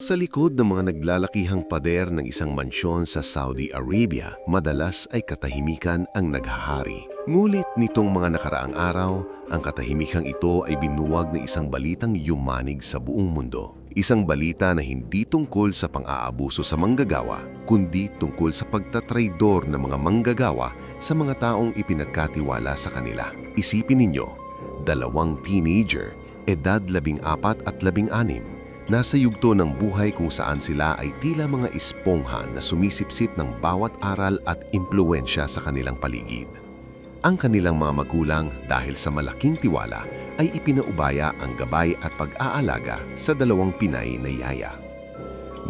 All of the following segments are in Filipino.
Sa likod ng mga naglalakihang pader ng isang mansyon sa Saudi Arabia, madalas ay katahimikan ang naghahari. Ngunit nitong mga nakaraang araw, ang katahimikang ito ay binuwag ng isang balitang yumanig sa buong mundo. Isang balita na hindi tungkol sa pang-aabuso sa manggagawa, kundi tungkol sa pagtatraidor ng mga manggagawa sa mga taong ipinagkatiwala sa kanila. Isipin ninyo, 2 teenager, edad 14 at 16, nasa yugto ng buhay kung saan sila ay tila mga espongha na sumisipsip ng bawat aral at impluensya sa kanilang paligid. Ang kanilang mga magulang dahil sa malaking tiwala ay ipinaubaya ang gabay at pag-aalaga sa 2 Pinay na yaya.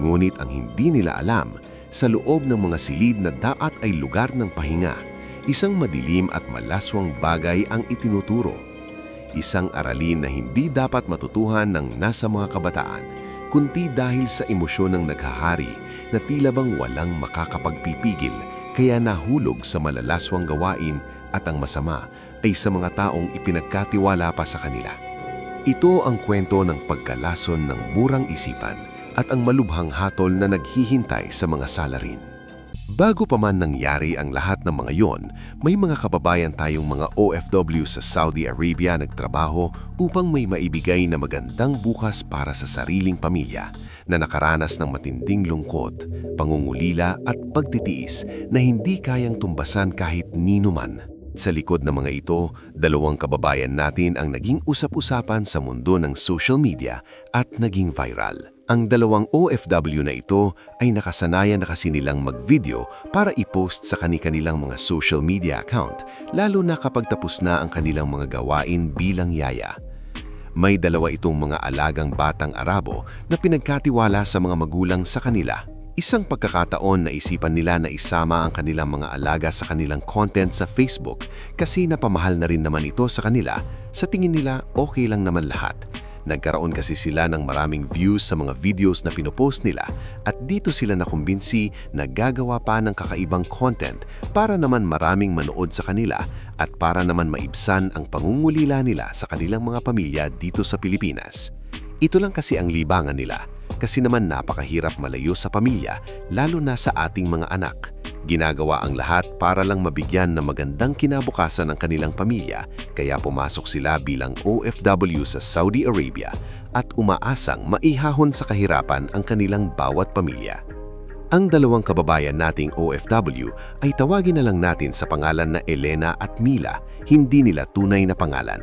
Ngunit ang hindi nila alam, sa loob ng mga silid na daat ay lugar ng pahinga, isang madilim at malaswang bagay ang itinuturo. Isang aralin na hindi dapat matutuhan ng nasa mga kabataan, kundi dahil sa emosyon ng naghahari na tila bang walang makakapagpipigil kaya nahulog sa malalaswang gawain at ang masama ay sa mga taong ipinagkatiwala pa sa kanila. Ito ang kwento ng pagkalason ng murang isipan at ang malubhang hatol na naghihintay sa mga salarin. Bago pa man nangyari ang lahat ng mga yon, may mga kababayan tayong mga OFW sa Saudi Arabia nagtrabaho upang may maibigay na magandang bukas para sa sariling pamilya na nakaranas ng matinding lungkot, pangungulila at pagtitiis na hindi kayang tumbasan kahit nino man. Sa likod ng mga ito, 2 kababayan natin ang naging usap-usapan sa mundo ng social media at naging viral. Ang 2 OFW na ito ay nakasanayan na kasi nilang mag-video para i-post sa kanilang mga social media account, lalo na kapag tapos na ang kanilang mga gawain bilang yaya. May 2 itong mga alagang batang Arabo na pinagkatiwala sa mga magulang sa kanila. Isang pagkakataon na isipan nila na isama ang kanilang mga alaga sa kanilang content sa Facebook kasi napamahal na rin naman ito sa kanila, sa tingin nila okay lang naman lahat. Nagkaroon kasi sila ng maraming views sa mga videos na pinopost nila at dito sila nakumbinsi na gagawa pa ng kakaibang content para naman maraming manood sa kanila at para naman maibsan ang pangungulila nila sa kanilang mga pamilya dito sa Pilipinas. Ito lang kasi ang libangan nila. Kasi naman napakahirap malayo sa pamilya, lalo na sa ating mga anak. Ginagawa ang lahat para lang mabigyan ng magandang kinabukasan ng kanilang pamilya, kaya pumasok sila bilang OFW sa Saudi Arabia at umaasang maihahon sa kahirapan ang kanilang bawat pamilya. Ang 2 kababayan nating OFW ay tawagin na lang natin sa pangalan na Elena at Mila, hindi nila tunay na pangalan.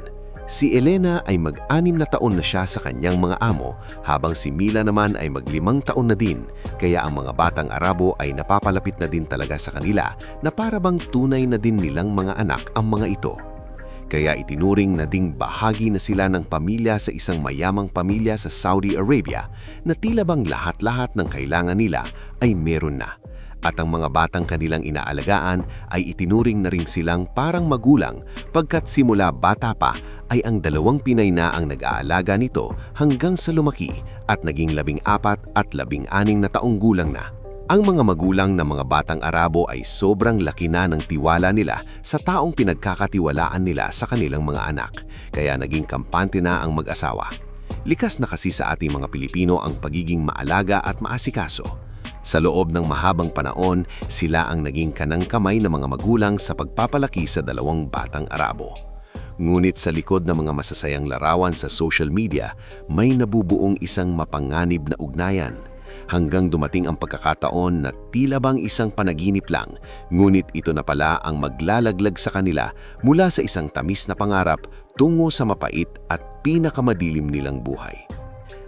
Si Elena ay mag-6 na taon na siya sa kanyang mga amo, habang si Mila naman ay mag-5 taon na din, kaya ang mga batang Arabo ay napapalapit na din talaga sa kanila na para bang tunay na din nilang mga anak ang mga ito. Kaya itinuring na ding bahagi na sila ng pamilya sa isang mayamang pamilya sa Saudi Arabia na tila bang lahat-lahat ng kailangan nila ay meron na. At ang mga batang kanilang inaalagaan ay itinuring na rin silang parang magulang pagkat simula bata pa ay ang 2 Pinay na ang nag-aalaga nito hanggang sa lumaki at naging 14 at 16 na taong gulang na. Ang mga magulang ng mga batang Arabo ay sobrang laki na ng tiwala nila sa taong pinagkakatiwalaan nila sa kanilang mga anak, kaya naging kampante na ang mag-asawa. Likas na kasi sa ating mga Pilipino ang pagiging maalaga at maasikaso. Sa loob ng mahabang panahon, sila ang naging kanang-kamay ng mga magulang sa pagpapalaki sa 2 batang Arabo. Ngunit sa likod ng mga masasayang larawan sa social media, may nabubuong isang mapanganib na ugnayan. Hanggang dumating ang pagkakataon na tila bang isang panaginip lang, ngunit ito na pala ang maglalaglag sa kanila mula sa isang tamis na pangarap tungo sa mapait at pinakamadilim nilang buhay.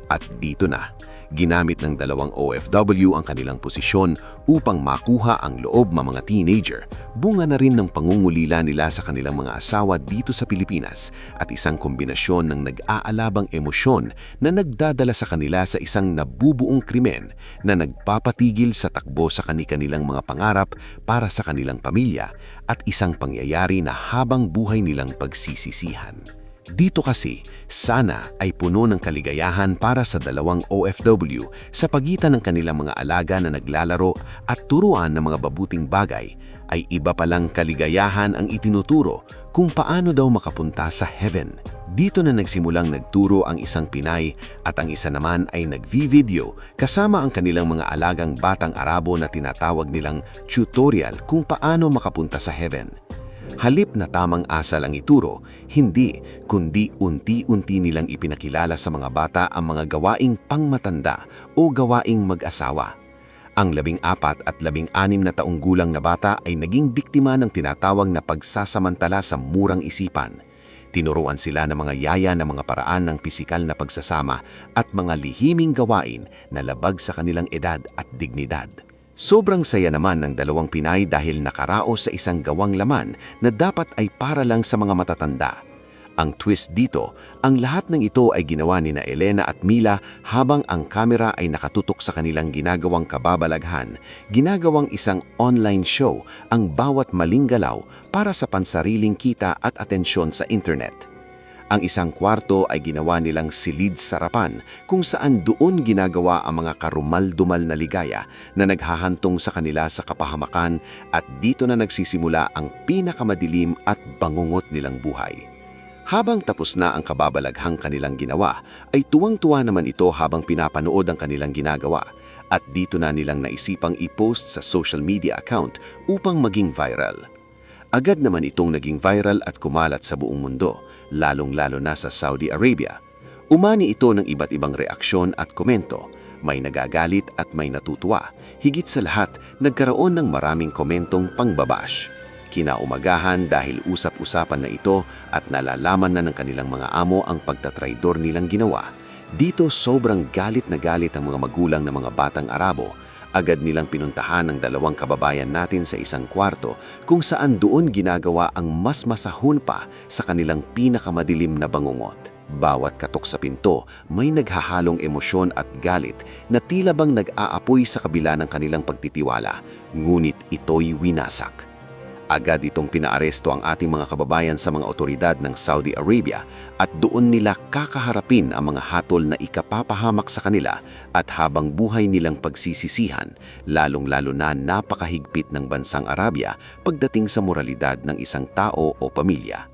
At dito na, ginamit ng 2 OFW ang kanilang posisyon upang makuha ang loob ng mga teenager, bunga na rin ng pangungulila nila sa kanilang mga asawa dito sa Pilipinas at isang kombinasyon ng nag-aalabang emosyon na nagdadala sa kanila sa isang nabubuong krimen na nagpapatigil sa takbo sa kanilang mga pangarap para sa kanilang pamilya at isang pangyayari na habang buhay nilang pagsisisihan. Dito kasi, sana ay puno ng kaligayahan para sa 2 OFW sa pagitan ng kanilang mga alaga na naglalaro at turuan ng mga mabuting bagay, ay iba palang kaligayahan ang itinuturo kung paano daw makapunta sa heaven. Dito na nagsimulang nagturo ang isang Pinay at ang isa naman ay nag-video kasama ang kanilang mga alagang batang Arabo na tinatawag nilang tutorial kung paano makapunta sa heaven. Halip na tamang asal ang ituro, hindi kundi unti-unti nilang ipinakilala sa mga bata ang mga gawaing pangmatanda o gawaing mag-asawa. Ang 14 at 16 na taong gulang na bata ay naging biktima ng tinatawag na pagsasamantala sa murang isipan. Tinuruan sila ng mga yaya ng mga paraan ng pisikal na pagsasama at mga lihiming gawain na labag sa kanilang edad at dignidad. Sobrang saya naman ng dalawang Pinay dahil nakaraos sa isang gawang laman na dapat ay para lang sa mga matatanda. Ang twist dito, ang lahat ng ito ay ginawa ni na Elena at Mila habang ang kamera ay nakatutok sa kanilang ginagawang kababalaghan, ginagawang isang online show ang bawat maling galaw para sa pansariling kita at atensyon sa internet. Ang isang kwarto ay ginawa nilang silid sarapan kung saan doon ginagawa ang mga karumal-dumal na ligaya na naghahantong sa kanila sa kapahamakan at dito na nagsisimula ang pinakamadilim at bangungot nilang buhay. Habang tapos na ang kababalaghang kanilang ginawa, ay tuwang-tuwa naman ito habang pinapanood ang kanilang ginagawa at dito na nilang naisipang i-post sa social media account upang maging viral. Agad naman itong naging viral at kumalat sa buong mundo, lalong-lalo na sa Saudi Arabia. Umani ito ng iba't ibang reaksyon at komento, may nagagalit at may natutuwa. Higit sa lahat, nagkaroon ng maraming komentong pangbabash. Kinaumagahan dahil usap-usapan na ito at nalalaman na ng kanilang mga amo ang pagtatraidor nilang ginawa. Dito sobrang galit na galit ang mga magulang ng mga batang Arabo. Agad nilang pinuntahan ang dalawang kababayan natin sa isang kwarto kung saan doon ginagawa ang mas masahon pa sa kanilang pinakamadilim na bangungot. Bawat katok sa pinto, may naghahalong emosyon at galit na tila bang nag-aapoy sa kabila ng kanilang pagtitiwala, ngunit ito'y winasak. Agad itong pinaaresto ang ating mga kababayan sa mga otoridad ng Saudi Arabia at doon nila kakaharapin ang mga hatol na ikapapahamak sa kanila at habang buhay nilang pagsisisihan, lalong-lalo na napakahigpit ng bansang Arabia pagdating sa moralidad ng isang tao o pamilya.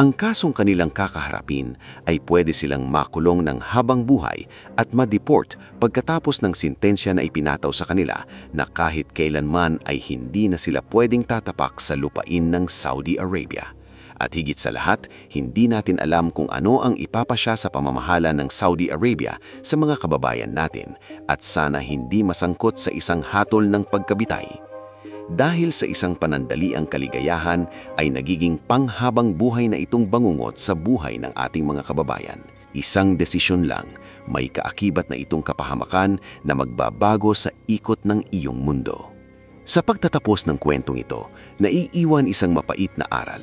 Ang kasong kanilang kakaharapin ay pwede silang makulong ng habang buhay at ma-deport pagkatapos ng sintensya na ipinataw sa kanila na kahit kailanman ay hindi na sila pwedeng tatapak sa lupain ng Saudi Arabia. At higit sa lahat, hindi natin alam kung ano ang ipapasya sa pamamahala ng Saudi Arabia sa mga kababayan natin at sana hindi masangkot sa isang hatol ng pagkabitay. Dahil sa isang panandaliang kaligayahan ay nagiging panghabang buhay na itong bangungot sa buhay ng ating mga kababayan. Isang desisyon lang, may kaakibat na itong kapahamakan na magbabago sa ikot ng iyong mundo. Sa pagtatapos ng kwentong ito, naiiwan isang mapait na aral.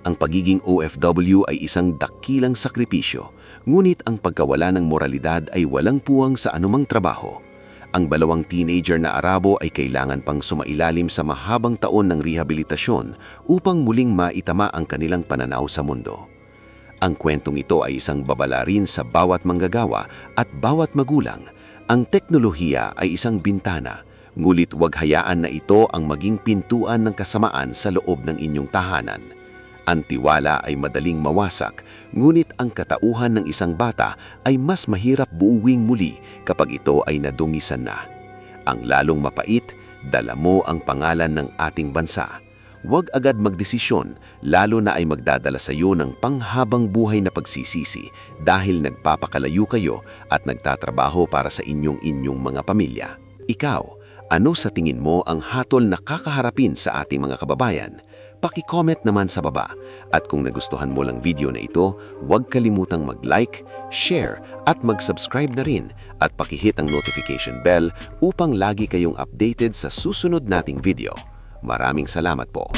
Ang pagiging OFW ay isang dakilang sakripisyo, ngunit ang pagkawala ng moralidad ay walang puwang sa anumang trabaho. Ang dalawang teenager na Arabo ay kailangan pang sumailalim sa mahabang taon ng rehabilitasyon upang muling maitama ang kanilang pananaw sa mundo. Ang kwentong ito ay isang babala rin sa bawat manggagawa at bawat magulang. Ang teknolohiya ay isang bintana, ngulit huwag hayaan na ito ang maging pintuan ng kasamaan sa loob ng inyong tahanan. Ang tiwala ay madaling mawasak, ngunit ang katauhan ng isang bata ay mas mahirap buuwing muli kapag ito ay nadungisan na. Ang lalong mapait, dala mo ang pangalan ng ating bansa. Huwag agad magdesisyon, lalo na ay magdadala sa iyo ng panghabang buhay na pagsisisi dahil nagpapakalayo kayo at nagtatrabaho para sa inyong mga pamilya. Ikaw, ano sa tingin mo ang hatol na kakaharapin sa ating mga kababayan? Paki-comment naman sa baba. At kung nagustuhan mo lang video na ito, huwag kalimutang mag-like, share at mag-subscribe na rin at paki-hit ang notification bell upang lagi kayong updated sa susunod nating video. Maraming salamat po.